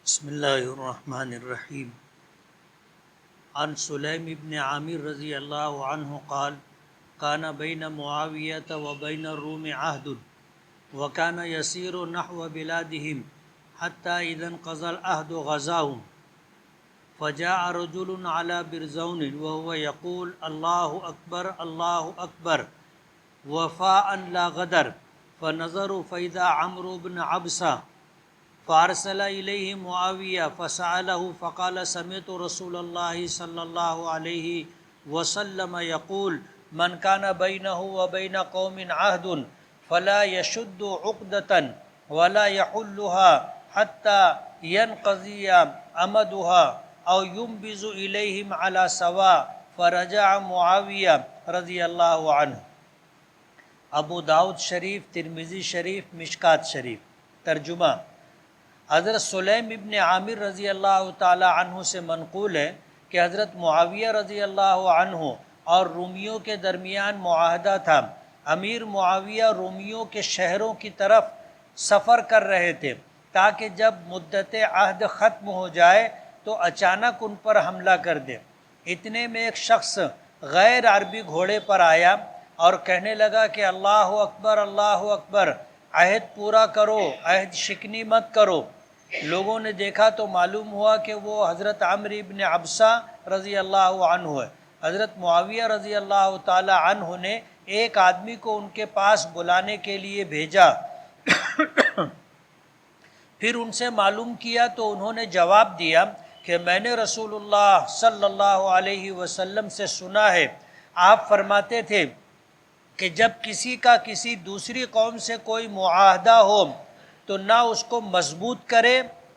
بسم اللہ الرحمن الرحیم عن سلیم بن عامر رضی اللہ عنہ قال کان بین معاویۃ و بین الروم عہد وکان یسیر نحو بلادہم حتی اذا انقضى العہد غزاهم فجاء رجل على برزون وهو يقول الله أكبر وفاء لا غدر فنظروا فإذا عمرو بن عبسة فارسل إليه معاوية فسأله فقال سمعت رسول الله صلى الله عليه وسلم يقول من كان بينه وبين قوم عهد فلا يشد عقدة ولا يحلها حتى ينقضي أمدها أو ينبذ إليهم على سواء فرجع معاوية رضی اللہ عنہ۔ ابو داؤد شریف، ترمذی شریف، مشکات شریف۔ ترجمہ: حضرت سلیم ابن عامر رضی اللہ تعالی عنہ سے منقول ہے کہ حضرت معاویہ رضی اللہ عنہ اور رومیوں کے درمیان معاہدہ تھا۔ امیر معاویہ رومیوں کے شہروں کی طرف سفر کر رہے تھے تاکہ جب مدت عہد ختم ہو جائے تو اچانک ان پر حملہ کر دے۔ اتنے میں ایک شخص غیر عربی گھوڑے پر آیا اور کہنے لگا کہ اللہ اکبر، عہد پورا کرو، عہد شکنی مت کرو۔ لوگوں نے دیکھا تو معلوم ہوا کہ وہ حضرت عمرو بن عبسہ رضی اللہ عنہ ہے۔ حضرت معاویہ رضی اللہ تعالی عنہ نے ایک آدمی کو ان کے پاس بلانے کے لیے بھیجا۔ پھر ان سے معلوم کیا تو انہوں نے جواب دیا کہ میں نے رسول اللہ صلی اللہ علیہ وسلم سے سنا ہے، آپ فرماتے تھے کہ جب کسی کا کسی دوسری قوم سے کوئی معاہدہ ہو تو نہ اس کو مضبوط کرے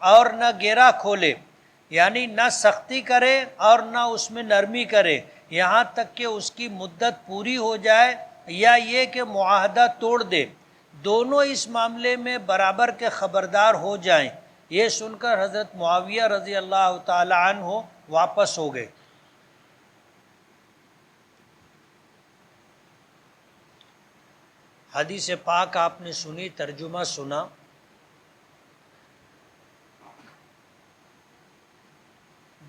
اور نہ گیرا کھولے، یعنی نہ سختی کرے اور نہ اس میں نرمی کرے، یہاں تک کہ اس کی مدت پوری ہو جائے یا یہ کہ معاہدہ توڑ دے۔ دونوں اس معاملے میں برابر کے خبردار ہو جائیں۔ یہ سن کر حضرت معاویہ رضی اللہ تعالی عنہ واپس ہو گئے۔ حدیث پاک آپ نے سنی، ترجمہ سنا۔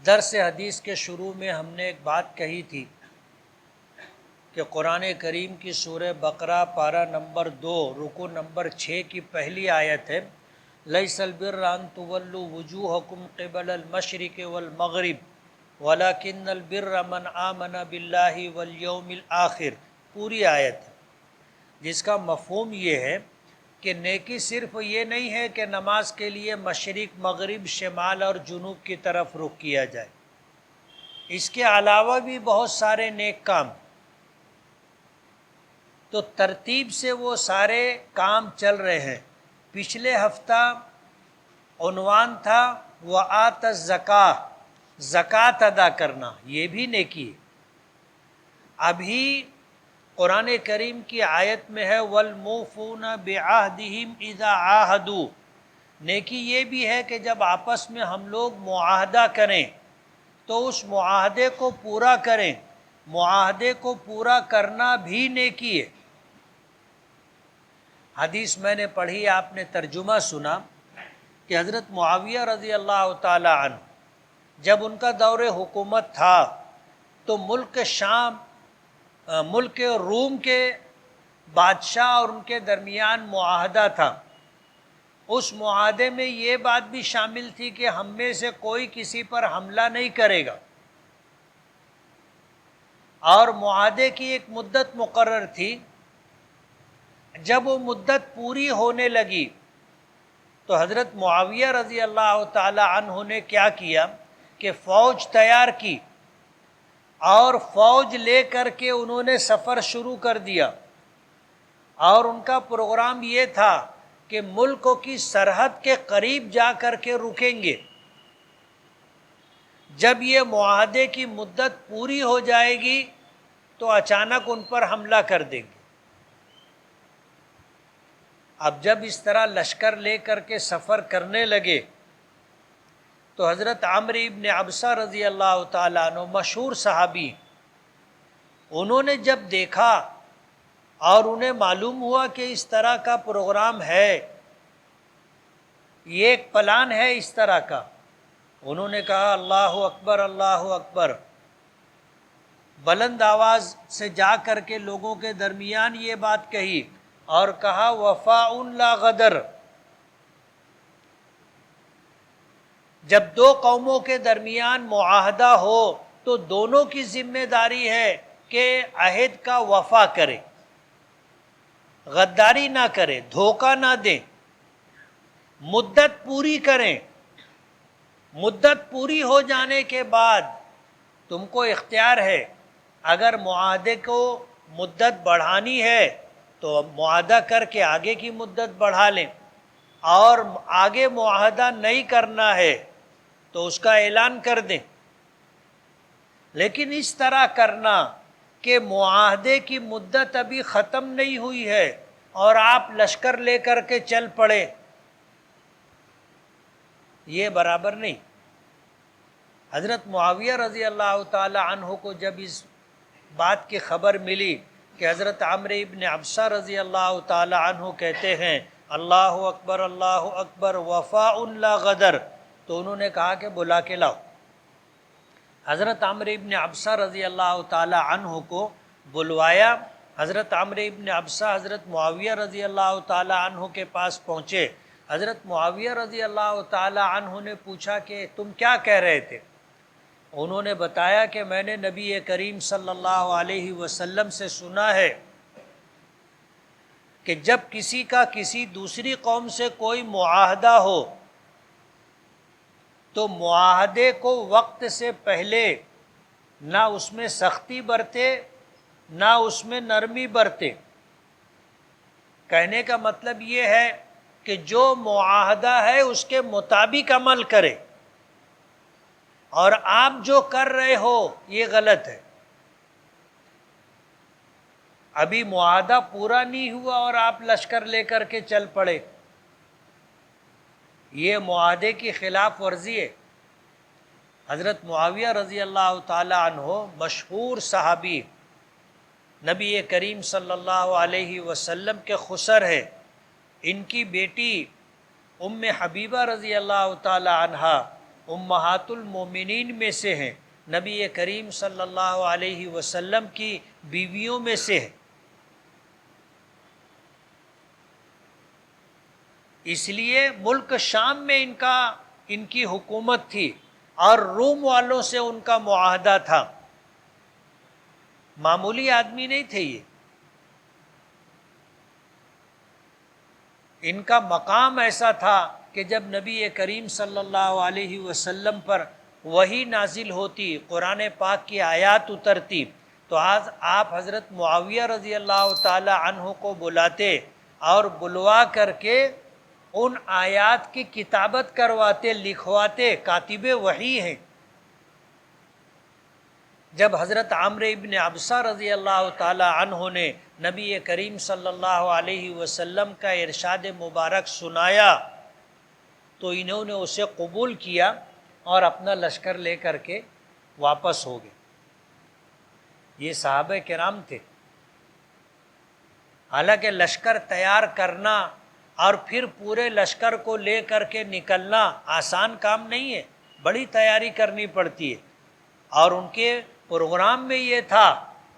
درس حدیث کے شروع میں ہم نے ایک بات کہی تھی کہ قرآن کریم کی سورہ بقرہ پارہ نمبر 2 رکوع نمبر 6 کی پہلی آیت ہے، لیس البر ان تولوا وجوہکم قبل المشرق والمغرب ولکن البر من آمن باللہ والیوم الآخر، پوری آیت ہے، جس کا مفہوم یہ ہے کہ نیکی صرف یہ نہیں ہے کہ نماز کے لیے مشرق، مغرب، شمال اور جنوب کی طرف رخ کیا جائے، اس کے علاوہ بھی بہت سارے نیک کام، تو ترتیب سے وہ سارے کام چل رہے ہیں۔ پچھلے ہفتہ عنوان تھا وآت الزکاۃ، زکوٰۃ ادا کرنا، یہ بھی نیکی ہے۔ ابھی قرآن کریم کی آیت میں ہے والموفون بعہدہم اذا عاہدوا، نیکی یہ بھی ہے کہ جب آپس میں ہم لوگ معاہدہ کریں تو اس معاہدے کو پورا کریں۔ معاہدے کو پورا کرنا بھی نیکی ہے۔ حدیث میں نے پڑھی، آپ نے ترجمہ سنا کہ حضرت معاویہ رضی اللہ تعالی عنہ جب ان کا دور حکومت تھا تو ملک روم کے بادشاہ اور ان کے درمیان معاہدہ تھا۔ اس معاہدے میں یہ بات بھی شامل تھی کہ ہم میں سے کوئی کسی پر حملہ نہیں کرے گا، اور معاہدے کی ایک مدت مقرر تھی۔ جب وہ مدت پوری ہونے لگی تو حضرت معاویہ رضی اللہ تعالی عنہ نے کیا کیا کہ فوج تیار کی اور فوج لے کر کے انہوں نے سفر شروع کر دیا، اور ان کا پروگرام یہ تھا کہ ملک کی سرحد کے قریب جا کر کے رکیں گے۔ جب یہ معاہدے کی مدت پوری ہو جائے گی تو اچانک ان پر حملہ کر دیں گے۔ اب جب اس طرح لشکر لے کر کے سفر کرنے لگے تو حضرت عمرو بن عبسہ رضی اللہ تعالیٰ عنہ، مشہور صحابی، انہوں نے جب دیکھا اور انہیں معلوم ہوا کہ اس طرح کا پروگرام ہے یہ ایک پلان ہے اس طرح کا. انہوں نے کہا اللہ اکبر اللہ اکبر، بلند آواز سے جا کر کے لوگوں کے درمیان یہ بات کہی اور کہا وفاء لا غدر. جب دو قوموں کے درمیان معاہدہ ہو تو دونوں کی ذمہ داری ہے کہ عہد کا وفا کرے، غداری نہ کرے، دھوکہ نہ دیں، مدت پوری کریں. مدت پوری ہو جانے کے بعد تم کو اختیار ہے، اگر معاہدے کو مدت بڑھانی ہے تو معاہدہ کر کے آگے کی مدت بڑھا لیں، اور آگے معاہدہ نہیں کرنا ہے تو اس کا اعلان کر دیں. لیکن اس طرح کرنا کہ معاہدے کی مدت ابھی ختم نہیں ہوئی ہے اور آپ لشکر لے کر کے چل پڑے، یہ برابر نہیں. حضرت معاویہ رضی اللہ تعالی عنہ کو جب اس بات کی خبر ملی کہ حضرت عمرو ابن عبسہ رضی اللہ تعالی عنہ کہتے ہیں اللہ اکبر وفاء لا غدر، تو انہوں نے کہا کہ بلا کے لاؤ. حضرت عمرو ابن عبسہ رضی اللہ تعالی عنہ کو بلوایا. حضرت عمرو ابن عبسہ حضرت معاویہ رضی اللہ تعالی عنہ کے پاس پہنچے. حضرت معاویہ رضی اللہ تعالی عنہ نے پوچھا کہ تم کیا کہہ رہے تھے؟ انہوں نے بتایا کہ میں نے نبی کریم صلی اللہ علیہ وسلم سے سنا ہے کہ جب کسی کا کسی دوسری قوم سے کوئی معاہدہ ہو تو معاہدے کو وقت سے پہلے نہ اس میں سختی برتے نہ اس میں نرمی برتے. کہنے کا مطلب یہ ہے کہ جو معاہدہ ہے اس کے مطابق عمل کرے، اور آپ جو کر رہے ہو یہ غلط ہے. ابھی معاہدہ پورا نہیں ہوا اور آپ لشکر لے کر کے چل پڑے، یہ معاہدے کی خلاف ورزی ہے. حضرت معاویہ رضی اللہ تعالی عنہ مشہور صحابی، نبی کریم صلی اللہ علیہ وسلم کے خسر ہے. ان کی بیٹی ام حبیبہ رضی اللہ تعالی عنہا امہات المومنین میں سے ہیں، نبی کریم صلی اللہ علیہ وسلم کی بیویوں میں سے ہے. اس لیے ملک شام میں ان کی حکومت تھی اور روم والوں سے ان کا معاہدہ تھا. معمولی آدمی نہیں تھے یہ. ان کا مقام ایسا تھا کہ جب نبی کریم صلی اللہ علیہ وسلم پر وحی نازل ہوتی، قرآن پاک کی آیات اترتی، تو آج آپ حضرت معاویہ رضی اللہ تعالی عنہ کو بلاتے اور بلوا کر کے ان آیات کی کتابت کرواتے، لکھواتے. کاتب وحی ہیں. جب حضرت عمرو ابن عبسہ رضی اللہ تعالی عنہ نے نبی کریم صلی اللہ علیہ وسلم کا ارشاد مبارک سنایا تو انہوں نے اسے قبول کیا اور اپنا لشکر لے کر کے واپس ہو گئے. یہ صحابہ کرام تھے. حالانکہ لشکر تیار کرنا اور پھر پورے لشکر کو لے کر کے نکلنا آسان کام نہیں ہے، بڑی تیاری کرنی پڑتی ہے. اور ان کے پروگرام میں یہ تھا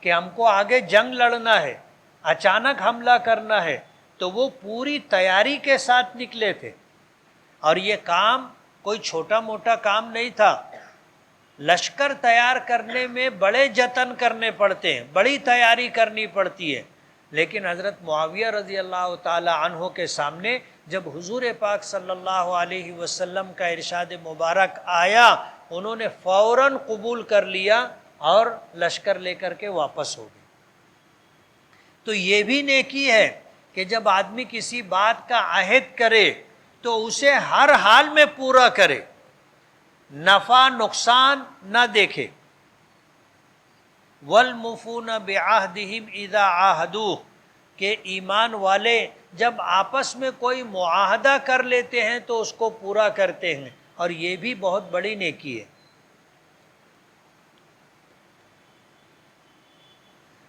کہ ہم کو آگے جنگ لڑنا ہے، اچانک حملہ کرنا ہے، تو وہ پوری تیاری کے ساتھ نکلے تھے. اور یہ کام کوئی چھوٹا موٹا کام نہیں تھا. لشکر تیار کرنے میں بڑے جتن کرنے پڑتے ہیں، بڑی تیاری کرنی پڑتی ہے. لیکن حضرت معاویہ رضی اللہ تعالی عنہ کے سامنے جب حضور پاک صلی اللہ علیہ وسلم کا ارشاد مبارک آیا، انہوں نے فوراً قبول کر لیا اور لشکر لے کر کے واپس ہو گئے. تو یہ بھی نیکی ہے کہ جب آدمی کسی بات کا عہد کرے تو اسے ہر حال میں پورا کرے، نفع نقصان نہ دیکھے. والموفون بعہدہم اذا عاہدوا، کہ ایمان والے جب آپس میں کوئی معاہدہ کر لیتے ہیں تو اس کو پورا کرتے ہیں، اور یہ بھی بہت بڑی نیکی ہے.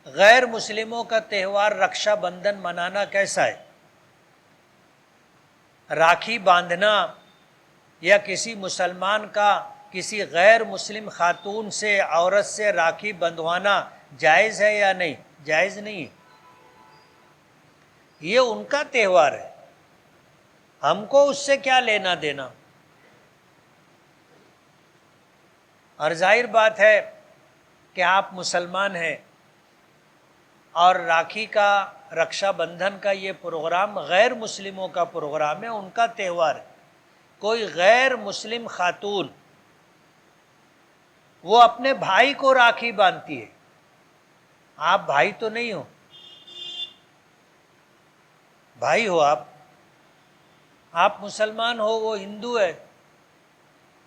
غیر مسلموں کا تہوار رکشا بندھن منانا کیسا ہے؟ راکھی باندھنا یا کسی مسلمان کا کسی غیر مسلم خاتون سے عورت سے راکھی بندھوانا جائز ہے یا نہیں؟ جائز نہیں ہے، یہ ان کا تہوار ہے، ہم کو اس سے کیا لینا دینا؟ اور ظاہر بات ہے کہ آپ مسلمان ہیں اور راکھی کا، رکشا بندھن کا یہ پروگرام غیر مسلموں کا پروگرام ہے، ان کا تہوار ہے۔ کوئی غیر مسلم خاتون وہ اپنے بھائی کو راکھی باندھتی ہے، آپ بھائی تو نہیں ہو، بھائی ہو آپ مسلمان ہو، وہ ہندو ہے،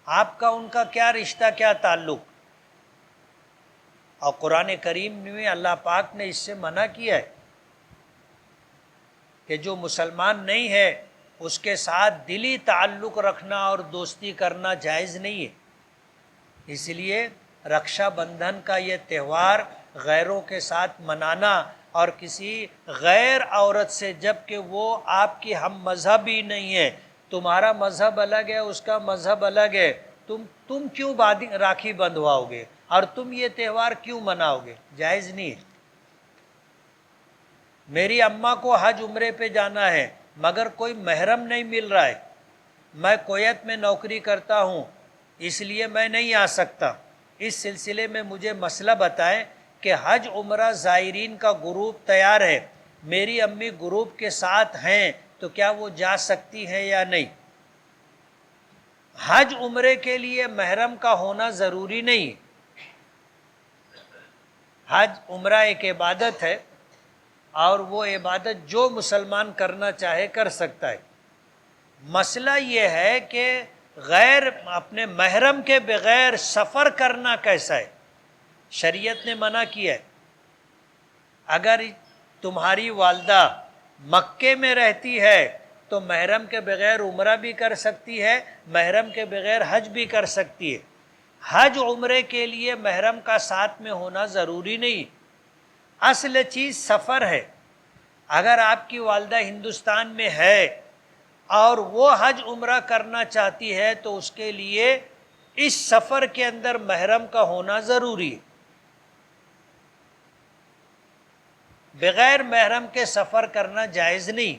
آپ کا ان کا کیا رشتہ، کیا تعلق؟ اور قرآن کریم میں اللہ پاک نے اس سے منع کیا ہے کہ جو مسلمان نہیں ہے اس کے ساتھ دلی تعلق رکھنا اور دوستی کرنا جائز نہیں ہے۔ اس لیے رکشا بندھن کا یہ تہوار غیروں کے ساتھ منانا اور کسی غیر عورت سے، جب کہ وہ آپ کی ہم مذہب ہی نہیں ہے، تمہارا مذہب الگ ہے، اس کا مذہب الگ ہے، تم کیوں راکھی بندھواؤ گے اور تم یہ تہوار کیوں مناؤ گے؟ جائز نہیں ہے۔ میری اماں کو حج عمرے پہ جانا ہے مگر کوئی محرم نہیں مل رہا ہے، میں کویت میں نوکری کرتا ہوں اس لیے میں نہیں آ سکتا، اس سلسلے میں مجھے مسئلہ بتائیں کہ حج عمرہ زائرین کا گروپ تیار ہے، میری امی گروپ کے ساتھ ہیں تو کیا وہ جا سکتی ہیں یا نہیں؟ حج عمرے کے لیے محرم کا ہونا ضروری نہیں، حج عمرہ ایک عبادت ہے اور وہ عبادت جو مسلمان کرنا چاہے کر سکتا ہے۔ مسئلہ یہ ہے کہ غیر اپنے محرم کے بغیر سفر کرنا کیسا ہے؟ شریعت نے منع کیا ہے۔ اگر تمہاری والدہ مکے میں رہتی ہے تو محرم کے بغیر عمرہ بھی کر سکتی ہے، محرم کے بغیر حج بھی کر سکتی ہے۔ حج عمرے کے لیے محرم کا ساتھ میں ہونا ضروری نہیں، اصل چیز سفر ہے۔ اگر آپ کی والدہ ہندوستان میں ہے اور وہ حج عمرہ کرنا چاہتی ہے تو اس کے لیے اس سفر کے اندر محرم کا ہونا ضروری ہے، بغیر محرم کے سفر کرنا جائز نہیں۔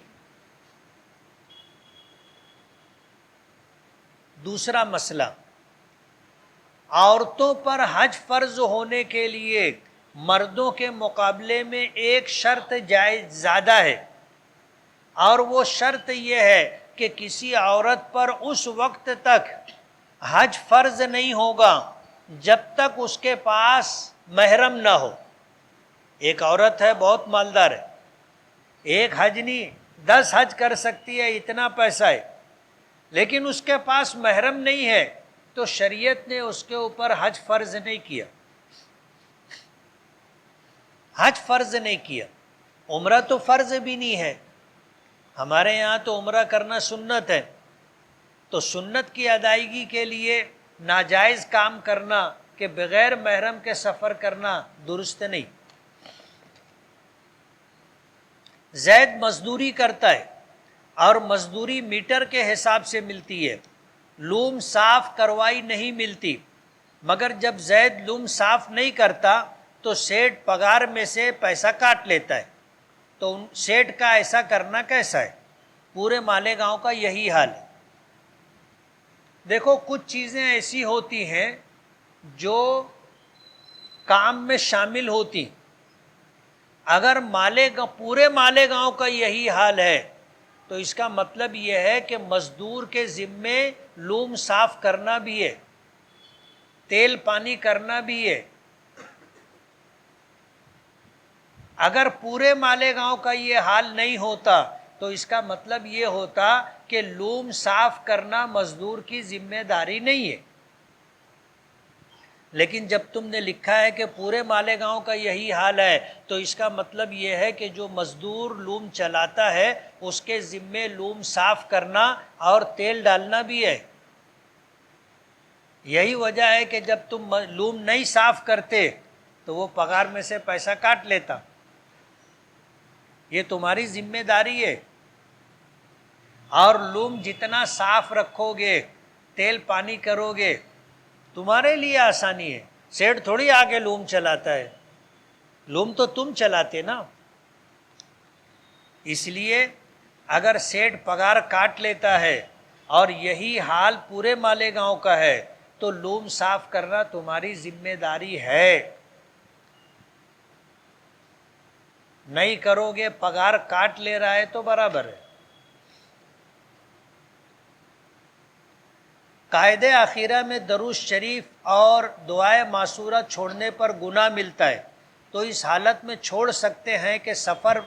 دوسرا مسئلہ، عورتوں پر حج فرض ہونے کے لیے مردوں کے مقابلے میں ایک شرط جائز زیادہ ہے، اور وہ شرط یہ ہے کہ کسی عورت پر اس وقت تک حج فرض نہیں ہوگا جب تک اس کے پاس محرم نہ ہو۔ ایک عورت ہے بہت مالدار ہے، ایک حج نہیں 10 حج کر سکتی ہے، اتنا پیسہ ہے، لیکن اس کے پاس محرم نہیں ہے تو شریعت نے اس کے اوپر حج فرض نہیں کیا، حج فرض نہیں کیا۔ عمرہ تو فرض بھی نہیں ہے، ہمارے یہاں تو عمرہ کرنا سنت ہے، تو سنت کی ادائیگی کے لیے ناجائز کام کرنا کہ بغیر محرم کے سفر کرنا درست نہیں۔ زید مزدوری کرتا ہے اور مزدوری میٹر کے حساب سے ملتی ہے، لوم صاف کروائی نہیں ملتی، مگر جب زید لوم صاف نہیں کرتا تو سیٹھ پگار میں سے پیسہ کاٹ لیتا ہے، تو سیٹھ کا ایسا کرنا کیسا ہے؟ پورے مالیگاؤں کا یہی حال ہے۔ دیکھو کچھ چیزیں ایسی ہوتی ہیں جو کام میں شامل ہوتی، اگر پورے مالیگاؤں کا یہی حال ہے تو اس کا مطلب یہ ہے کہ مزدور کے ذمے لوم صاف کرنا بھی ہے، تیل پانی کرنا بھی ہے۔ اگر پورے مالیگاؤں کا یہ حال نہیں ہوتا تو اس کا مطلب یہ ہوتا کہ لوم صاف کرنا مزدور کی ذمہ داری نہیں ہے، لیکن جب تم نے لکھا ہے کہ پورے مالیگاؤں کا یہی حال ہے تو اس کا مطلب یہ ہے کہ جو مزدور لوم چلاتا ہے اس کے ذمے لوم صاف کرنا اور تیل ڈالنا بھی ہے۔ یہی وجہ ہے کہ جب تم لوم نہیں صاف کرتے تو وہ پگار میں سے پیسہ کاٹ لیتا، یہ تمہاری ذمہ داری ہے۔ اور لوم جتنا صاف رکھو گے، تیل پانی کرو گے، تمہارے لیے آسانی ہے۔ سیٹ تھوڑی آگے لوم چلاتا ہے، لوم تو تم چلاتے نا۔ اس لیے اگر سیٹ پگار کاٹ لیتا ہے اور یہی حال پورے مالیگاؤں کا ہے تو لوم صاف کرنا تمہاری ذمہ داری ہے۔ نہیں کرو گے، پگار کاٹ لے رہا ہے تو برابر ہے۔ قاعدہ اخیرہ میں درود شریف اور دعائے معصورہ چھوڑنے پر گناہ ملتا ہے، تو اس حالت میں چھوڑ سکتے ہیں کہ سفر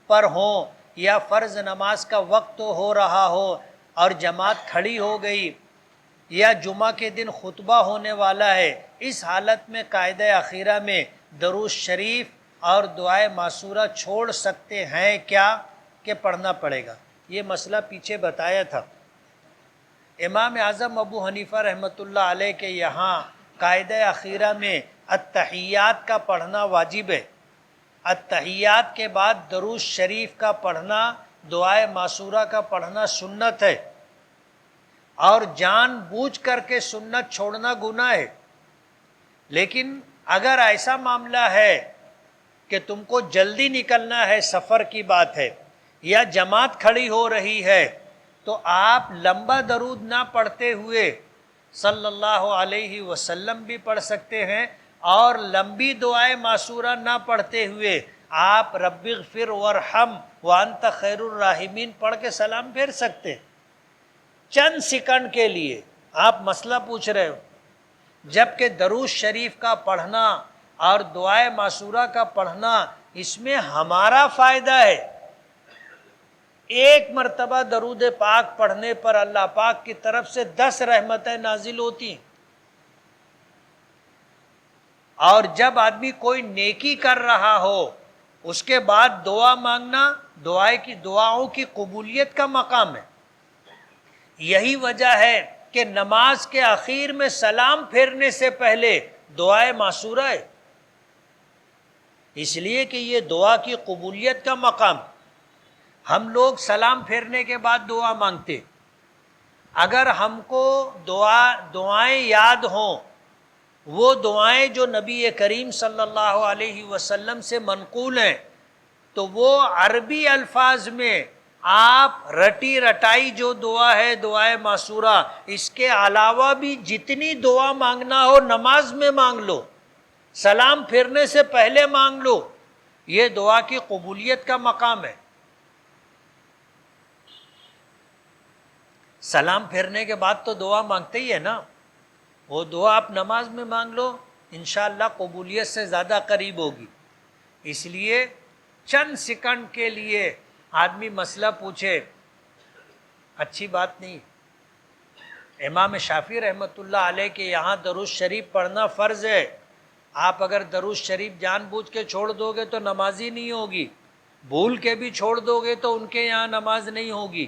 پر ہوں یا فرض نماز کا وقت ہو رہا ہو اور جماعت کھڑی ہو گئی یا جمعہ کے دن خطبہ ہونے والا ہے۔ اس حالت میں قاعدہ اخیرہ میں درود شریف اور دعائے معصورہ چھوڑ سکتے ہیں کیا کہ پڑھنا پڑے گا؟ یہ مسئلہ پیچھے بتایا تھا۔ امام اعظم ابو حنیفہ رحمۃ اللہ علیہ کے یہاں قاعدہ اخیرہ میں التحیات کا پڑھنا واجب ہے، التحیات کے بعد درود شریف کا پڑھنا، دعائے معصورہ کا پڑھنا سنت ہے، اور جان بوجھ کر کے سنت چھوڑنا گناہ ہے۔ لیکن اگر ایسا معاملہ ہے کہ تم کو جلدی نکلنا ہے، سفر کی بات ہے، یا جماعت کھڑی ہو رہی ہے، تو آپ لمبا درود نہ پڑھتے ہوئے صلی اللہ علیہ وسلم بھی پڑھ سکتے ہیں، اور لمبی دعائے معصورہ نہ پڑھتے ہوئے آپ رب اغفر وارحم وانت خیر الراحمین پڑھ کے سلام پھیر سکتے ہیں۔ چند سیکنڈ کے لیے آپ مسئلہ پوچھ رہے ہو، جبکہ درود شریف کا پڑھنا اور دعائے معصورہ کا پڑھنا، اس میں ہمارا فائدہ ہے۔ ایک مرتبہ درود پاک پڑھنے پر اللہ پاک کی طرف سے 10 رحمتیں نازل ہوتی ہیں، اور جب آدمی کوئی نیکی کر رہا ہو اس کے بعد دعا مانگنا دعاؤں کی قبولیت کا مقام ہے۔ یہی وجہ ہے کہ نماز کے اخیر میں سلام پھیرنے سے پہلے دعائے معصورہ ہے، اس لیے کہ یہ دعا کی قبولیت کا مقام۔ ہم لوگ سلام پھیرنے کے بعد دعا مانگتے، اگر ہم کو دعائیں یاد ہوں، وہ دعائیں جو نبی کریم صلی اللہ علیہ وسلم سے منقول ہیں، تو وہ عربی الفاظ میں آپ رٹی رٹائی جو دعا ہے دعائے معصورہ، اس کے علاوہ بھی جتنی دعا مانگنا ہو نماز میں مانگ لو، سلام پھیرنے سے پہلے مانگ لو، یہ دعا کی قبولیت کا مقام ہے۔ سلام پھیرنے کے بعد تو دعا مانگتے ہی ہے نا، وہ دعا آپ نماز میں مانگ لو، انشاءاللہ قبولیت سے زیادہ قریب ہوگی۔ اس لیے چند سیکنڈ کے لیے آدمی مسئلہ پوچھے، اچھی بات نہیں۔ امام شافعی رحمۃ اللہ علیہ کے یہاں درود شریف پڑھنا فرض ہے، آپ اگر درود شریف جان بوجھ کے چھوڑ دو گے تو نماز ہی نہیں ہوگی، بھول کے بھی چھوڑ دو گے تو ان کے یہاں نماز نہیں ہوگی۔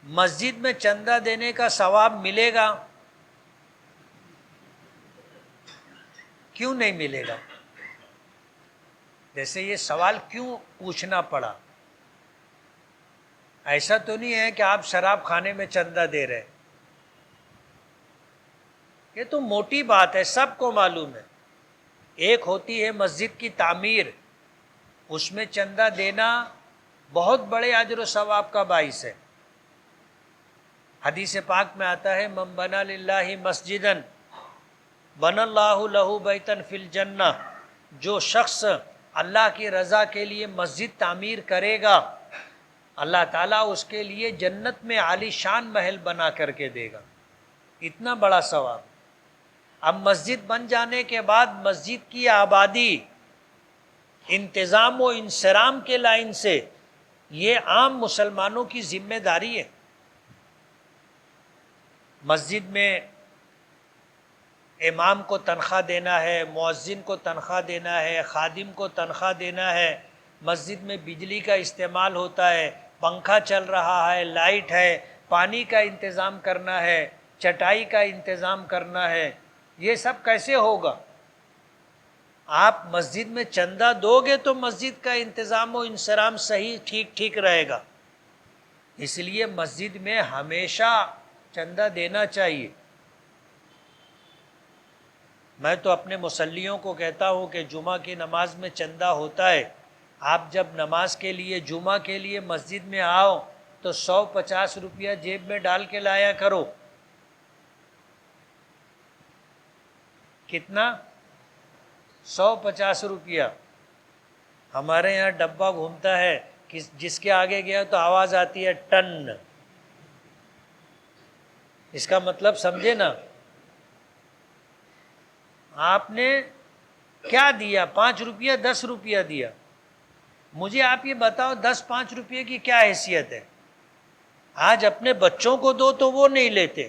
مسجد میں چندہ دینے کا ثواب ملے گا؟ کیوں نہیں ملے گا؟ جیسے یہ سوال کیوں پوچھنا پڑا؟ ایسا تو نہیں ہے کہ آپ شراب خانے میں چندہ دے رہے، یہ تو موٹی بات ہے، سب کو معلوم ہے۔ ایک ہوتی ہے مسجد کی تعمیر، اس میں چندہ دینا بہت بڑے اجر و ثواب کا باعث ہے۔ حدیث پاک میں آتا ہے من بنا للہ مسجدا بنى اللہ لہ بیتا فی الجنہ، جو شخص اللہ کی رضا کے لیے مسجد تعمیر کرے گا، اللہ تعالیٰ اس کے لیے جنت میں عالی شان محل بنا کر کے دے گا، اتنا بڑا ثواب۔ اب مسجد بن جانے کے بعد مسجد کی آبادی انتظام و انصرام کے لائن سے، یہ عام مسلمانوں کی ذمہ داری ہے۔ مسجد میں امام کو تنخواہ دینا ہے، مؤذن کو تنخواہ دینا ہے، خادم کو تنخواہ دینا ہے، مسجد میں بجلی کا استعمال ہوتا ہے، پنکھا چل رہا ہے، لائٹ ہے، پانی کا انتظام کرنا ہے، چٹائی کا انتظام کرنا ہے، یہ سب کیسے ہوگا؟ آپ مسجد میں چندہ دو گے تو مسجد کا انتظام و انصرام صحیح ٹھیک رہے گا. اس لیے مسجد میں ہمیشہ چندہ دینا چاہیے. میں تو اپنے مصلیوں کو کہتا ہوں کہ جمعہ کی نماز میں چندہ ہوتا ہے، آپ جب نماز کے لیے جمعہ کے لیے مسجد میں آؤ تو 150 روپیہ جیب میں ڈال کے لایا کرو. کتنا؟ 150 روپیہ. ہمارے یہاں ڈبہ گھومتا ہے، جس کے آگے گیا تو آواز آتی ہے ٹن. اس کا مطلب سمجھے نا. آپ نے کیا دیا؟ 5 روپیہ 10 روپیہ دیا. مجھے آپ یہ بتاؤ 10-5 روپیے کی کیا حیثیت ہے؟ آج اپنے بچوں کو دو تو وہ نہیں لیتے،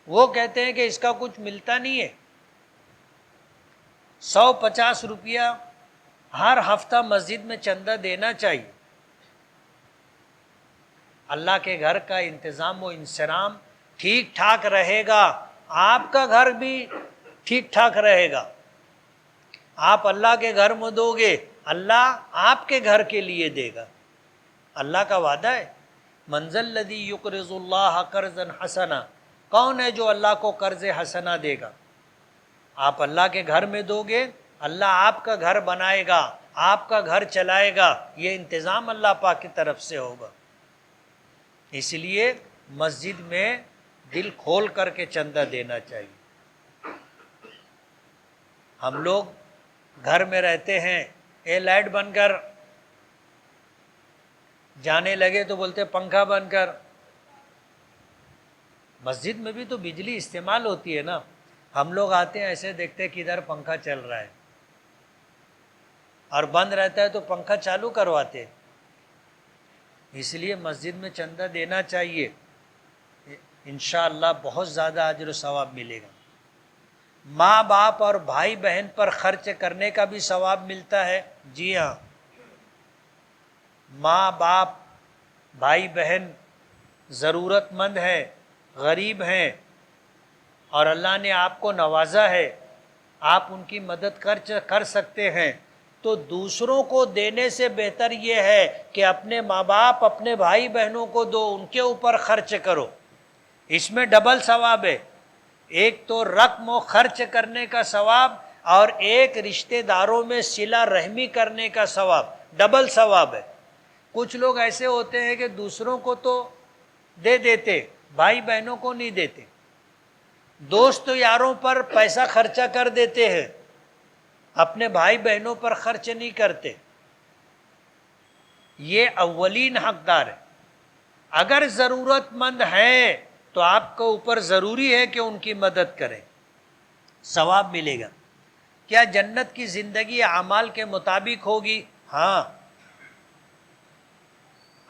وہ کہتے ہیں کہ اس کا کچھ ملتا نہیں ہے. 150 روپیہ ہر ہفتہ مسجد میں چندہ دینا چاہیے. اللہ کے گھر کا انتظام و انصرام ٹھیک ٹھاک رہے گا، آپ کا گھر بھی ٹھیک ٹھاک رہے گا. آپ اللہ کے گھر میں دو گے، اللہ آپ کے گھر کے لیے دے گا. اللہ کا وعدہ ہے، من ذا الذی یقرض اللہ قرضا حسنا. کون ہے جو اللہ کو قرض حسنا دے گا؟ آپ اللہ کے گھر میں دو گے، اللہ آپ کا گھر بنائے گا، آپ کا گھر چلائے گا. یہ انتظام اللہ پاک کی طرف سے ہوگا. اس لیے مسجد میں دل کھول کر کے چندہ دینا چاہیے. ہم لوگ گھر میں رہتے ہیں، اے لائٹ بند کر، جانے لگے تو بولتے پنکھا بند کر. مسجد میں بھی تو بجلی استعمال ہوتی ہے نا. ہم لوگ آتے ہیں ایسے دیکھتے کدھر پنکھا چل رہا ہے، اور بند رہتا ہے تو پنکھا چالو کرواتے. اس لیے مسجد میں چندہ دینا چاہیے، انشاءاللہ بہت زیادہ اجر و ثواب ملے گا. ماں باپ اور بھائی بہن پر خرچ کرنے کا بھی ثواب ملتا ہے. جی ہاں، ماں باپ بھائی بہن ضرورت مند ہیں، غریب ہیں، اور اللہ نے آپ کو نوازا ہے، آپ ان کی مدد کر سکتے ہیں، تو دوسروں کو دینے سے بہتر یہ ہے کہ اپنے ماں باپ اپنے بھائی بہنوں کو دو، ان کے اوپر خرچ کرو. اس میں ڈبل ثواب ہے. ایک تو رقم و خرچ کرنے کا ثواب، اور ایک رشتہ داروں میں صلہ رحمی کرنے کا ثواب، ڈبل ثواب ہے. کچھ لوگ ایسے ہوتے ہیں کہ دوسروں کو تو دے دیتے، بھائی بہنوں کو نہیں دیتے. دوست یاروں پر پیسہ خرچہ کر دیتے ہیں، اپنے بھائی بہنوں پر خرچ نہیں کرتے. یہ اولین حقدار ہے. اگر ضرورت مند ہیں تو آپ کے اوپر ضروری ہے کہ ان کی مدد کریں، ثواب ملے گا. کیا جنت کی زندگی اعمال کے مطابق ہوگی؟ ہاں.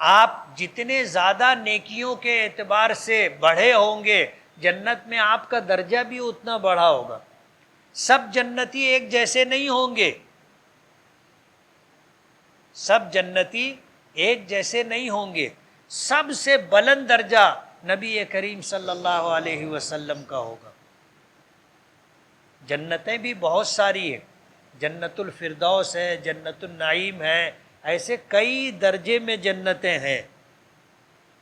آپ جتنے زیادہ نیکیوں کے اعتبار سے بڑھے ہوں گے، جنت میں آپ کا درجہ بھی اتنا بڑھا ہوگا. سب جنتی ایک جیسے نہیں ہوں گے، سب جنتی ایک جیسے نہیں ہوں گے. سب سے بلند درجہ نبی کریم صلی اللہ علیہ وسلم کا ہوگا. جنتیں بھی بہت ساری ہیں، جنت الفردوس ہے، جنت النعیم ہے، ایسے کئی درجے میں جنتیں ہیں.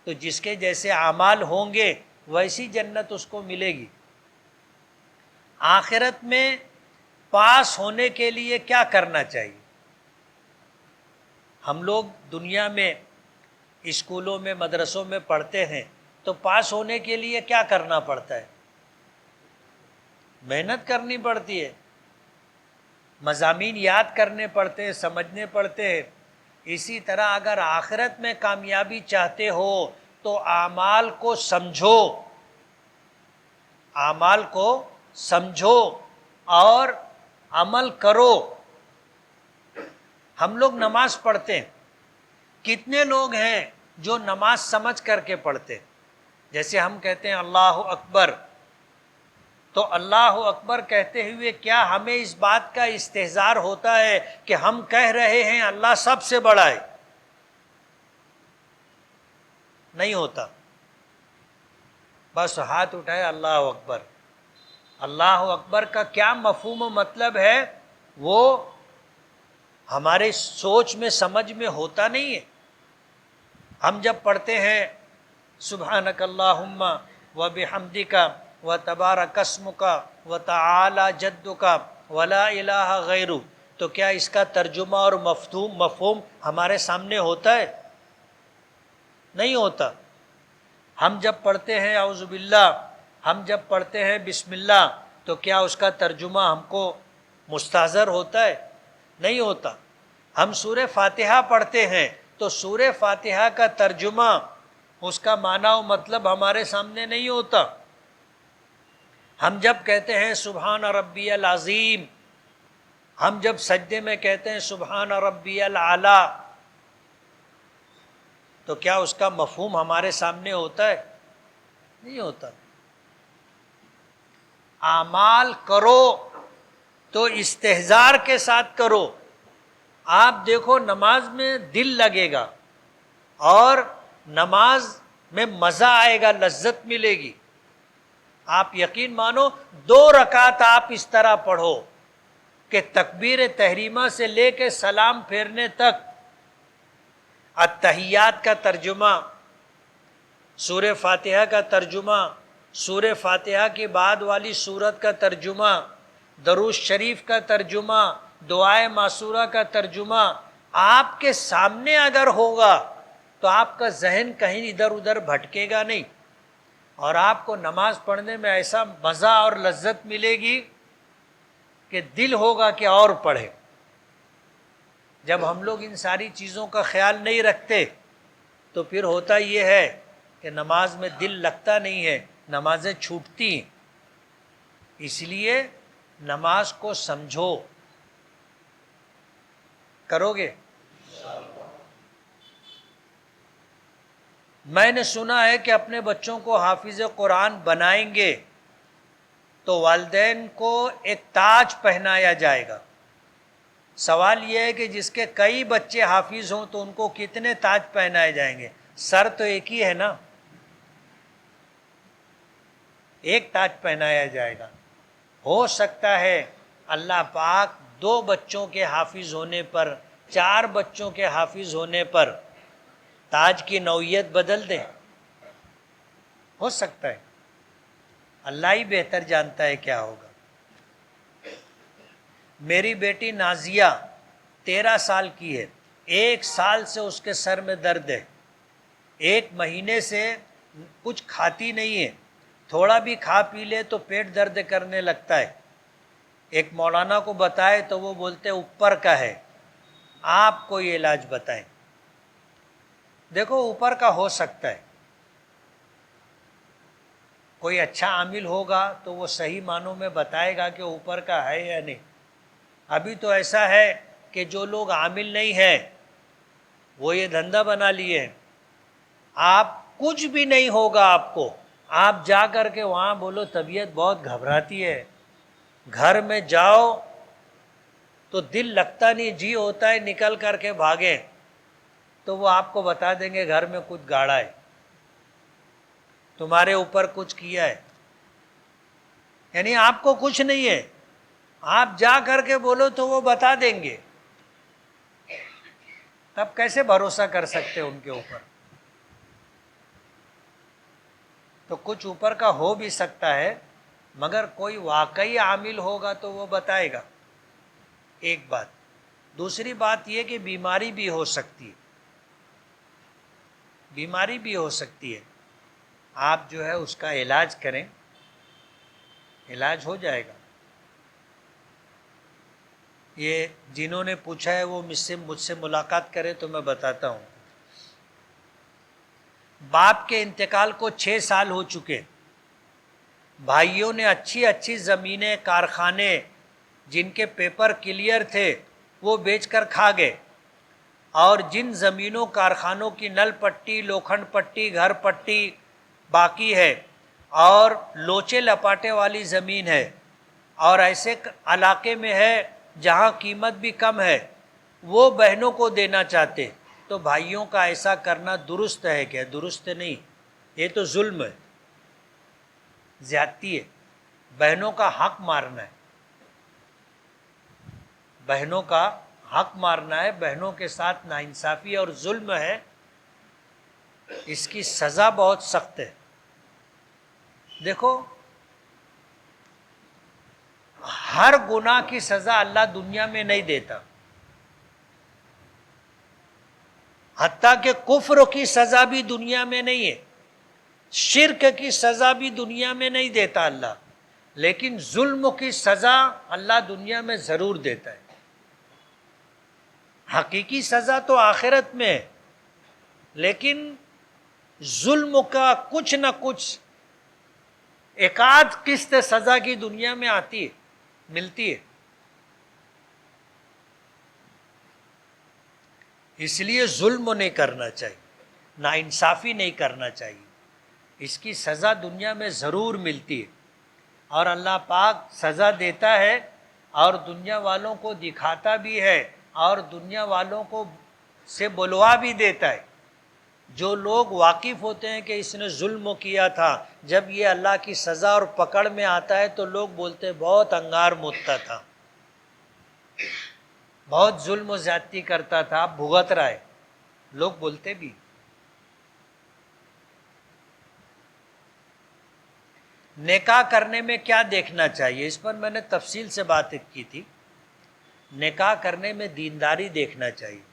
تو جس کے جیسے اعمال ہوں گے ویسی جنت اس کو ملے گی. آخرت میں پاس ہونے کے لیے کیا کرنا چاہیے؟ ہم لوگ دنیا میں اسکولوں میں مدرسوں میں پڑھتے ہیں، تو پاس ہونے کے لیے کیا کرنا پڑتا ہے؟ محنت کرنی پڑتی ہے، مضامین یاد کرنے پڑتے ہیں، سمجھنے پڑتے ہیں. اسی طرح اگر آخرت میں کامیابی چاہتے ہو تو اعمال کو سمجھو، اعمال کو سمجھو اور عمل کرو. ہم لوگ نماز پڑھتے ہیں، کتنے لوگ ہیں جو نماز سمجھ کر کے پڑھتے؟ جیسے ہم کہتے ہیں اللہ اکبر، تو اللہ اکبر کہتے ہوئے کیا ہمیں اس بات کا استحضار ہوتا ہے کہ ہم کہہ رہے ہیں اللہ سب سے بڑا ہے؟ نہیں ہوتا. بس ہاتھ اٹھائے اللہ اکبر. اللہ اکبر کا کیا مفہوم و مطلب ہے؟ وہ ہمارے سوچ میں سمجھ میں ہوتا نہیں ہے. ہم جب پڑھتے ہیں سبحانک اللہم و بحمدک و تبارک اسمک و تعالی جدک ولا الہ غیرک، تو کیا اس کا ترجمہ اور مفہوم ہمارے سامنے ہوتا ہے؟ نہیں ہوتا. ہم جب پڑھتے ہیں اعوذ باللہ، ہم جب پڑھتے ہیں بسم اللہ، تو کیا اس کا ترجمہ ہم کو مستحضر ہوتا ہے؟ نہیں ہوتا. ہم سورہ فاتحہ پڑھتے ہیں تو سورہ فاتحہ کا ترجمہ، اس کا معنی و مطلب ہمارے سامنے نہیں ہوتا. ہم جب کہتے ہیں سبحان ربی العظیم، ہم جب سجدے میں کہتے ہیں سبحان ربی العلی، تو کیا اس کا مفہوم ہمارے سامنے ہوتا ہے؟ نہیں ہوتا. اعمال کرو تو استحضار کے ساتھ کرو. آپ دیکھو نماز میں دل لگے گا اور نماز میں مزہ آئے گا، لذت ملے گی. آپ یقین مانو 2 رکعت آپ اس طرح پڑھو کہ تکبیر تحریمہ سے لے کے سلام پھیرنے تک التحیات کا ترجمہ، سورہ فاتحہ کا ترجمہ، سورہ فاتحہ کے بعد والی سورت کا ترجمہ، درود شریف کا ترجمہ، دعائے معصورہ کا ترجمہ آپ کے سامنے اگر ہوگا تو آپ کا ذہن کہیں ادھر ادھر بھٹکے گا نہیں، اور آپ کو نماز پڑھنے میں ایسا مزہ اور لذت ملے گی کہ دل ہوگا کہ اور پڑھے. جب ہم لوگ ان ساری چیزوں کا خیال نہیں رکھتے تو پھر ہوتا یہ ہے کہ نماز میں دل لگتا نہیں ہے، نمازیں چھوٹتی ہیں. اس لیے نماز کو سمجھو. کرو گے؟ میں نے سنا ہے کہ اپنے بچوں کو حافظ قرآن بنائیں گے تو والدین کو ایک تاج پہنایا جائے گا. سوال یہ ہے کہ جس کے کئی بچے حافظ ہوں تو ان کو کتنے تاج پہنائے جائیں گے؟ سر تو ایک ہی ہے نا، ایک تاج پہنایا جائے گا. ہو سکتا ہے اللہ پاک 2 بچوں کے حافظ ہونے پر، 4 بچوں کے حافظ ہونے پر تاج کی نوعیت بدل دیں. ہو سکتا ہے، اللہ ہی بہتر جانتا ہے کیا ہوگا. میری بیٹی نازیہ 13 سال کی ہے، 1 سال سے اس کے سر میں درد ہے. 1 مہینے سے کچھ کھاتی نہیں ہے، تھوڑا بھی کھا پی لے تو پیٹ درد کرنے لگتا ہے. ایک مولانا کو بتائے تو وہ بولتے اوپر کا ہے. آپ کوئی علاج بتائیں. دیکھو اوپر کا ہو سکتا ہے، کوئی اچھا عامل ہوگا تو وہ صحیح معنوں میں بتائے گا کہ اوپر کا ہے یا نہیں. ابھی تو ایسا ہے کہ جو لوگ عامل نہیں ہیں وہ یہ دھندا بنا لیے ہیں. آپ کچھ بھی نہیں ہوگا آپ کو، آپ جا کر کے وہاں بولو طبیعت بہت گھبراتی ہے، گھر میں جاؤ تو دل لگتا نہیں، جی ہوتا ہے نکل کر کے بھاگیں، تو وہ آپ کو بتا دیں گے گھر میں کچھ گاڑا ہے، تمہارے اوپر کچھ کیا ہے. یعنی آپ کو کچھ نہیں ہے، آپ جا کر کے بولو تو وہ بتا دیں گے. تب کیسے بھروسہ کر سکتے ان کے اوپر؟ تو کچھ اوپر کا ہو بھی سکتا ہے، مگر کوئی واقعی عامل ہوگا تو وہ بتائے گا. ایک بات. دوسری بات یہ کہ بیماری بھی ہو سکتی ہے، بیماری بھی ہو سکتی ہے. آپ جو ہے اس کا علاج کریں، علاج ہو جائے گا. یہ جنہوں نے پوچھا ہے وہ مجھ سے ملاقات کرے تو میں بتاتا ہوں. باپ کے انتقال کو 6 سال ہو چکے. بھائیوں نے اچھی اچھی زمینیں، کارخانے جن کے پیپر کلیئر تھے وہ بیچ کر کھا گئے، اور جن زمینوں کارخانوں کی نل پٹی، لوکھنڈ پٹی، گھر پٹی باقی ہے اور لوچے لپاٹے والی زمین ہے اور ایسے علاقے میں ہے جہاں قیمت بھی کم ہے، وہ بہنوں کو دینا چاہتے. تو بھائیوں کا ایسا کرنا درست ہے کیا؟ درست نہیں، یہ تو ظلم ہے، زیادتی ہے، بہنوں کا حق مارنا ہے. بہنوں کا حق مارنا ہے، بہنوں کے ساتھ ناانصافی اور ظلم ہے، اس کی سزا بہت سخت ہے۔ دیکھو، ہر گناہ کی سزا اللہ دنیا میں نہیں دیتا، حتیٰ کہ کفر کی سزا بھی دنیا میں نہیں ہے، شرک کی سزا بھی دنیا میں نہیں دیتا اللہ، لیکن ظلم کی سزا اللہ دنیا میں ضرور دیتا ہے۔ حقیقی سزا تو آخرت میں ہے، لیکن ظلم کا کچھ نہ کچھ ایک آدھ قسط سزا کی دنیا میں آتی ہے، ملتی ہے۔ اس لیے ظلم نہیں کرنا چاہیے، ناانصافی نہیں کرنا چاہیے، اس کی سزا دنیا میں ضرور ملتی ہے، اور اللہ پاک سزا دیتا ہے اور دنیا والوں کو دکھاتا بھی ہے، اور دنیا والوں کو سے بلوا بھی دیتا ہے۔ جو لوگ واقف ہوتے ہیں کہ اس نے ظلم کیا تھا، جب یہ اللہ کی سزا اور پکڑ میں آتا ہے تو لوگ بولتے ہیں بہت انگار مودتا تھا، بہت ظلم و زیادتی کرتا تھا، اب بھگت رہا ہے، لوگ بولتے بھی۔ نکاح کرنے میں کیا دیکھنا چاہیے، اس پر میں نے تفصیل سے بات کی تھی۔ نکاح کرنے میں دینداری دیکھنا چاہیے۔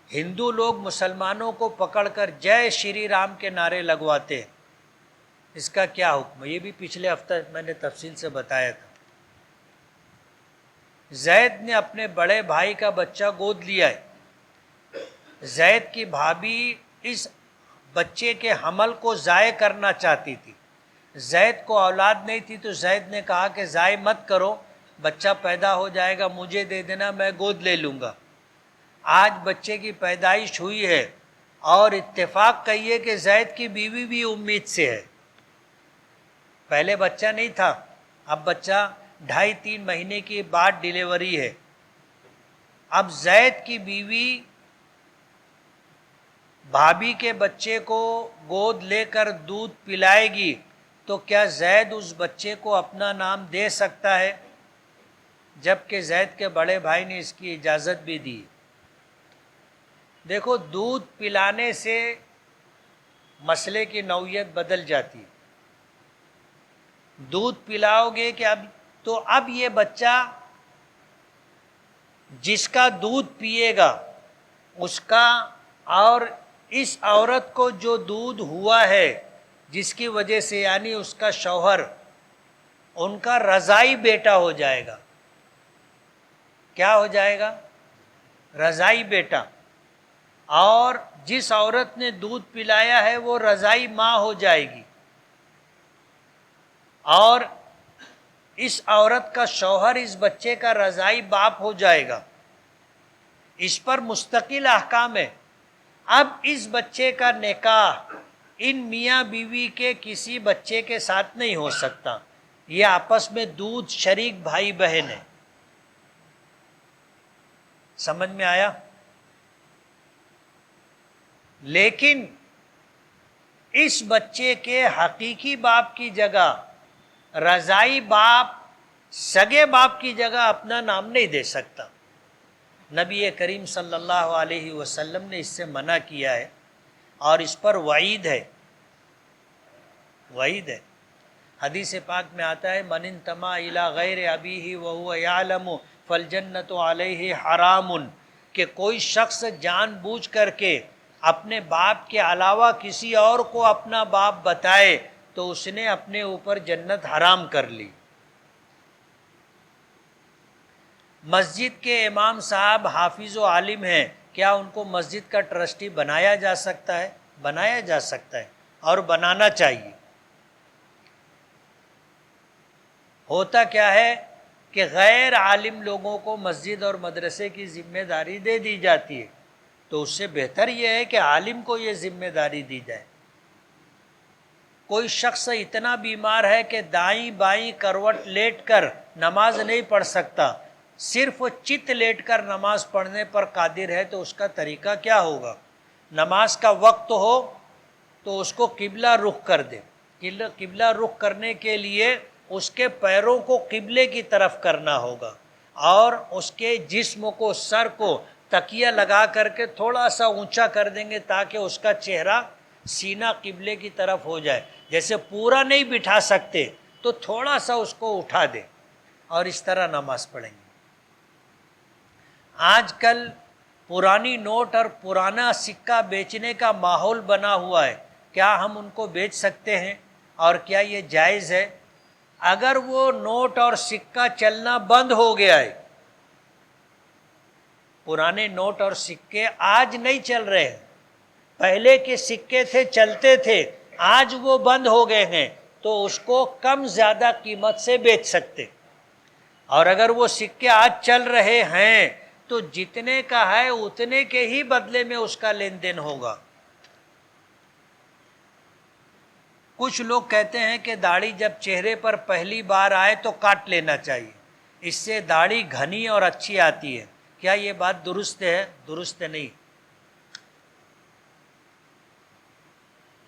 ہندو لوگ مسلمانوں کو پکڑ کر جے شری رام کے نعرے لگواتے ہیں، اس کا کیا حکم ہے؟ یہ بھی پچھلے ہفتہ میں نے تفصیل سے بتایا تھا۔ زید نے اپنے بڑے بھائی کا بچہ گود لیا ہے، زید کی بھابھی اس بچے کے حمل کو ضائع کرنا چاہتی تھی، زید کو اولاد نہیں تھی تو زید نے کہا کہ ضائع مت کرو، بچہ پیدا ہو جائے گا مجھے دے دینا، میں گود لے لوں گا۔ آج بچے کی پیدائش ہوئی ہے، اور اتفاق کہیے کہ زید کی بیوی بھی امید سے ہے، پہلے بچہ نہیں تھا، اب بچہ 2.5-3 مہینے کی بعد ڈیلیوری ہے۔ اب زید کی بیوی بھابھی کے بچے کو گود لے کر دودھ پلائے گی تو کیا زید اس بچے کو اپنا نام دے سکتا ہے؟ جبکہ زید کے بڑے بھائی نے اس کی اجازت بھی دی۔ دیکھو، دودھ پلانے سے مسئلے کی نوعیت بدل جاتی ہے۔ دودھ پلاؤ گے کہ اب یہ بچہ جس کا دودھ پیے گا اس کا، اور اس عورت کو جو دودھ ہوا ہے جس کی وجہ سے، یعنی اس کا شوہر، ان کا رضائی بیٹا ہو جائے گا۔ کیا ہو جائے گا؟ رضائی بیٹا۔ اور جس عورت نے دودھ پلایا ہے وہ رضائی ماں ہو جائے گی، اور اس عورت کا شوہر اس بچے کا رضائی باپ ہو جائے گا۔ اس پر مستقل احکام ہے۔ اب اس بچے کا نکاح ان میاں بیوی کے کسی بچے کے ساتھ نہیں ہو سکتا، یہ آپس میں دودھ شریک بھائی بہن ہیں۔ سمجھ میں آیا؟ لیکن اس بچے کے حقیقی باپ کی جگہ رضائی باپ سگے باپ کی جگہ اپنا نام نہیں دے سکتا۔ نبی کریم صلی اللہ علیہ وسلم نے اس سے منع کیا ہے، اور اس پر وعید ہے، وعید ہے۔ حدیث پاک میں آتا ہے من انتمى الی غیر ابیہ وہو یعلم فالجنۃ علیہ حرام، کہ کوئی شخص جان بوجھ کر کے اپنے باپ کے علاوہ کسی اور کو اپنا باپ بتائے تو اس نے اپنے اوپر جنت حرام کر لی۔ مسجد کے امام صاحب حافظ و عالم ہیں، کیا ان کو مسجد کا ٹرسٹی بنایا جا سکتا ہے؟ بنایا جا سکتا ہے، اور بنانا چاہیے۔ ہوتا کیا ہے کہ غیر عالم لوگوں کو مسجد اور مدرسے کی ذمہ داری دے دی جاتی ہے، تو اس سے بہتر یہ ہے کہ عالم کو یہ ذمہ داری دی جائے۔ کوئی شخص اتنا بیمار ہے کہ دائیں بائیں کروٹ لیٹ کر نماز نہیں پڑھ سکتا، صرف چت لیٹ کر نماز پڑھنے پر قادر ہے، تو اس کا طریقہ کیا ہوگا؟ نماز کا وقت ہو تو اس کو قبلہ رخ کر دے، قبلہ رخ کرنے کے لیے اس کے پیروں کو قبلے کی طرف کرنا ہوگا، اور اس کے جسم کو، سر کو تکیہ لگا کر کے تھوڑا سا اونچا کر دیں گے تاکہ اس کا چہرہ سینہ قبلے کی طرف ہو جائے. جیسے پورا نہیں بٹھا سکتے تو تھوڑا سا اس کو اٹھا دیں اور اس طرح نماز پڑھیں گے. آج کل پرانی نوٹ اور پرانا سکہ بیچنے کا ماحول بنا ہوا ہے. کیا ہم ان کو بیچ سکتے ہیں اور کیا یہ جائز ہے؟ اگر وہ نوٹ اور سکہ چلنا بند ہو گیا ہے، پرانے نوٹ اور سکے آج نہیں چل رہے ہیں، پہلے کے سکے تھے چلتے تھے، آج وہ بند ہو گئے ہیں، تو اس کو کم زیادہ قیمت سے بیچ سکتے. اور اگر وہ سکے آج چل رہے ہیں تو جتنے کا ہے اتنے کے ہی بدلے میں اس کا لین دین ہوگا. کچھ لوگ کہتے ہیں کہ داڑھی جب چہرے پر پہلی بار آئے تو کاٹ لینا چاہیے، اس سے داڑھی گھنی اور اچھی آتی ہے. کیا یہ بات درست ہے؟ درست نہیں.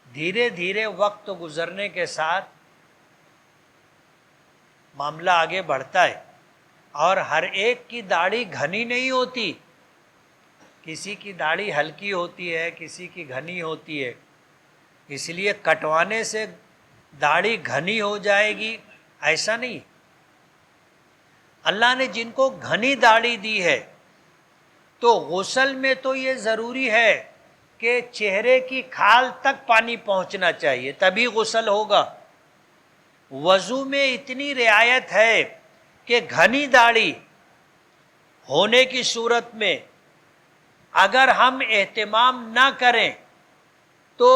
دھیرے دھیرے وقت گزرنے کے ساتھ معاملہ آگے بڑھتا ہے، اور ہر ایک کی داڑھی گھنی نہیں ہوتی. کسی کی داڑھی ہلکی ہوتی ہے، کسی کی گھنی ہوتی ہے. اس لیے کٹوانے سے داڑھی گھنی ہو جائے گی ایسا نہیں. اللہ نے جن کو گھنی داڑھی دی ہے تو غسل میں تو یہ ضروری ہے کہ چہرے کی کھال تک پانی پہنچنا چاہیے تبھی غسل ہوگا. وضو میں اتنی رعایت ہے کہ گھنی داڑھی ہونے کی صورت میں اگر ہم اہتمام نہ کریں تو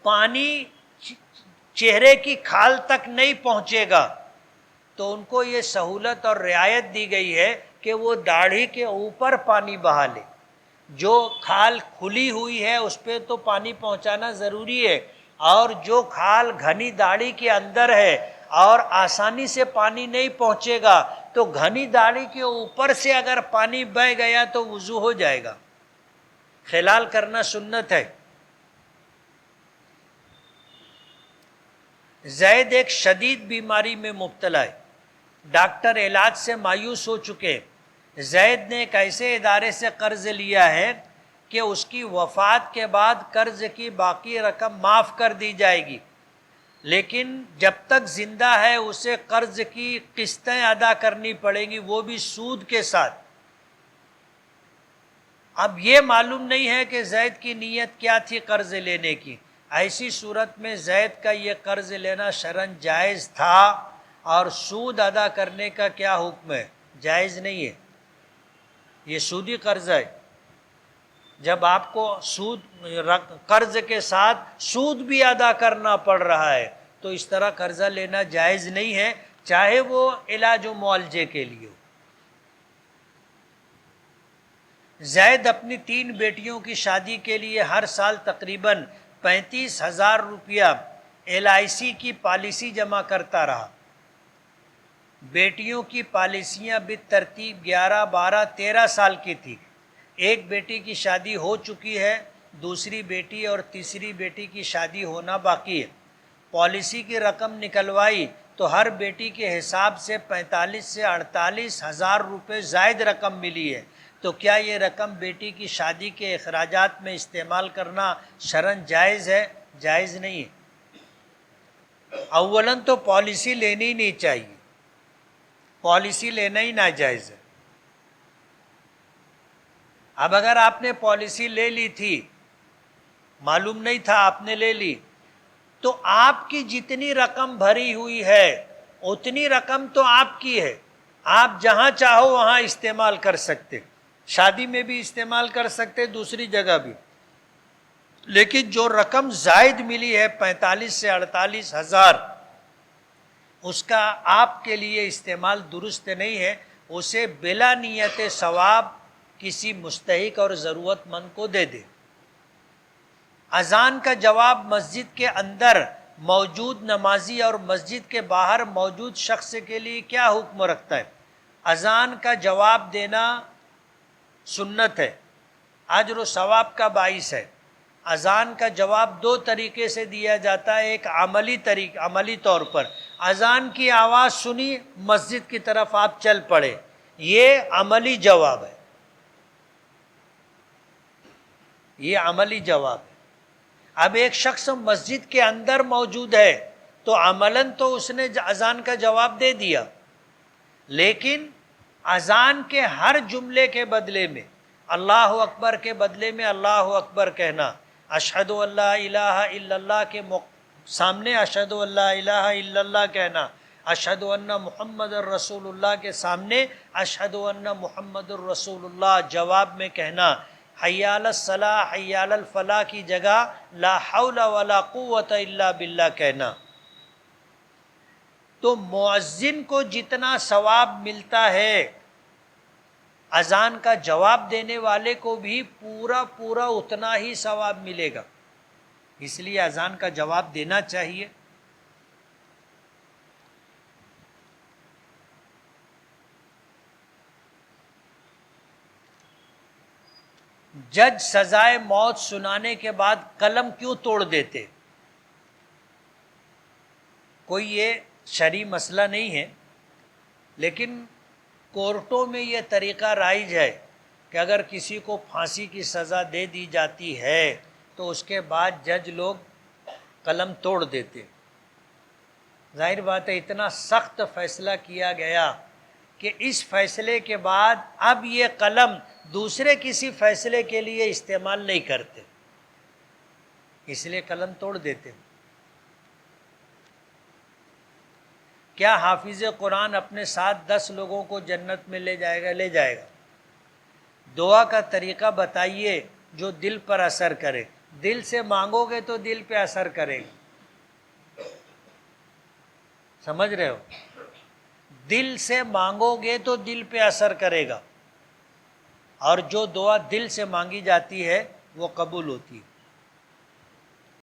پانی چہرے کی کھال تک نہیں پہنچے گا. تو ان کو یہ سہولت اور رعایت دی گئی ہے کہ وہ داڑھی کے اوپر پانی بہا لے. جو کھال کھلی ہوئی ہے اس پہ تو پانی پہنچانا ضروری ہے، اور جو کھال گھنی داڑھی کے اندر ہے اور آسانی سے پانی نہیں پہنچے گا تو گھنی داڑھی کے اوپر سے اگر پانی بہہ گیا تو وضو ہو جائے گا. خلال کرنا سنت ہے. زید ایک شدید بیماری میں مبتلا ہے، ڈاکٹر علاج سے مایوس ہو چکے. زید نے ایک ایسے ادارے سے قرض لیا ہے کہ اس کی وفات کے بعد قرض کی باقی رقم معاف کر دی جائے گی، لیکن جب تک زندہ ہے اسے قرض کی قسطیں ادا کرنی پڑیں گی، وہ بھی سود کے ساتھ. اب یہ معلوم نہیں ہے کہ زید کی نیت کیا تھی قرض لینے کی. ایسی صورت میں زید کا یہ قرض لینا شرعاً جائز تھا، اور سود ادا کرنے کا کیا حکم ہے؟ جائز نہیں ہے. یہ سودی قرض ہے. جب آپ کو قرض کے ساتھ سود بھی ادا کرنا پڑ رہا ہے تو اس طرح قرضہ لینا جائز نہیں ہے، چاہے وہ علاج و معالجے کے لیے ہو. زید اپنی 3 بیٹیوں کی شادی کے لیے ہر سال تقریباً 35,000 روپیہ LIC کی پالیسی جمع کرتا رہا. بیٹیوں کی پالیسیاں بالترتیب 11، 12، 13 سال کی تھی. ایک بیٹی کی شادی ہو چکی ہے، دوسری بیٹی اور تیسری بیٹی کی شادی ہونا باقی ہے. پالیسی کی رقم نکلوائی تو ہر بیٹی کے حساب سے 45 سے 48 ہزار روپے زائد رقم ملی ہے. تو کیا یہ رقم بیٹی کی شادی کے اخراجات میں استعمال کرنا شرعاً جائز ہے؟ جائز نہیں ہے. اولاً تو پالیسی لینی نہیں چاہیے، پالیسی لینا ہی ناجائز ہے. اب اگر آپ نے پالیسی لے لی تھی، معلوم نہیں تھا آپ نے لے لی، تو آپ کی جتنی رقم بھری ہوئی ہے اتنی رقم تو آپ کی ہے، آپ جہاں چاہو وہاں استعمال کر سکتے. شادی میں بھی استعمال کر سکتے، دوسری جگہ بھی. لیکن جو رقم زائد ملی ہے 45 سے 48 ہزار، اس کا آپ کے لیے استعمال درست نہیں ہے. اسے بلا نیت ثواب کسی مستحق اور ضرورت مند کو دے دے. اذان کا جواب مسجد کے اندر موجود نمازی اور مسجد کے باہر موجود شخص کے لیے کیا حکم رکھتا ہے؟ اذان کا جواب دینا سنت ہے، اجر و ثواب کا باعث ہے. اذان کا جواب 2 طریقے سے دیا جاتا ہے. ایک عملی طور پر اذان کی آواز سنی، مسجد کی طرف آپ چل پڑے، یہ عملی جواب ہے، یہ عملی جواب ہے۔ اب ایک شخص مسجد کے اندر موجود ہے تو عملاً تو اس نے اذان کا جواب دے دیا، لیکن اذان کے ہر جملے کے بدلے میں اللہ اکبر کے بدلے میں اللہ اکبر کہنا، اشہد ان لا الہ الا اللہ کے سامنے اشہد ان لا الہ الا اللہ کہنا، اشہد ان محمد الرسول اللہ کے سامنے اشہد ان محمد الرسول اللہ جواب میں کہنا، حی علی الصلاح حی علی الفلاح کی جگہ لا حول ولا قوت الا باللہ کہنا۔ تو مؤذن کو جتنا ثواب ملتا ہے اذان کا جواب دینے والے کو بھی پورا پورا اتنا ہی ثواب ملے گا، اس لیے اذان کا جواب دینا چاہیے۔ جج سزائے موت سنانے کے بعد قلم کیوں توڑ دیتے؟ کوئی یہ شرعی مسئلہ نہیں ہے، لیکن کورٹوں میں یہ طریقہ رائج ہے کہ اگر کسی کو پھانسی کی سزا دے دی جاتی ہے تو اس کے بعد جج لوگ قلم توڑ دیتے۔ ظاہر بات ہے اتنا سخت فیصلہ کیا گیا کہ اس فیصلے کے بعد اب یہ قلم دوسرے کسی فیصلے کے لیے استعمال نہیں کرتے، اس لیے قلم توڑ دیتے۔ کیا حافظ قرآن اپنے ساتھ 10 لوگوں کو جنت میں لے جائے گا؟ لے جائے گا۔ دعا کا طریقہ بتائیے جو دل پر اثر کرے، دل سے مانگو گے تو دل پہ اثر کرے گا، سمجھ رہے ہو؟ دل سے مانگو گے تو دل پہ اثر کرے گا، اور جو دعا دل سے مانگی جاتی ہے وہ قبول ہوتی ہے۔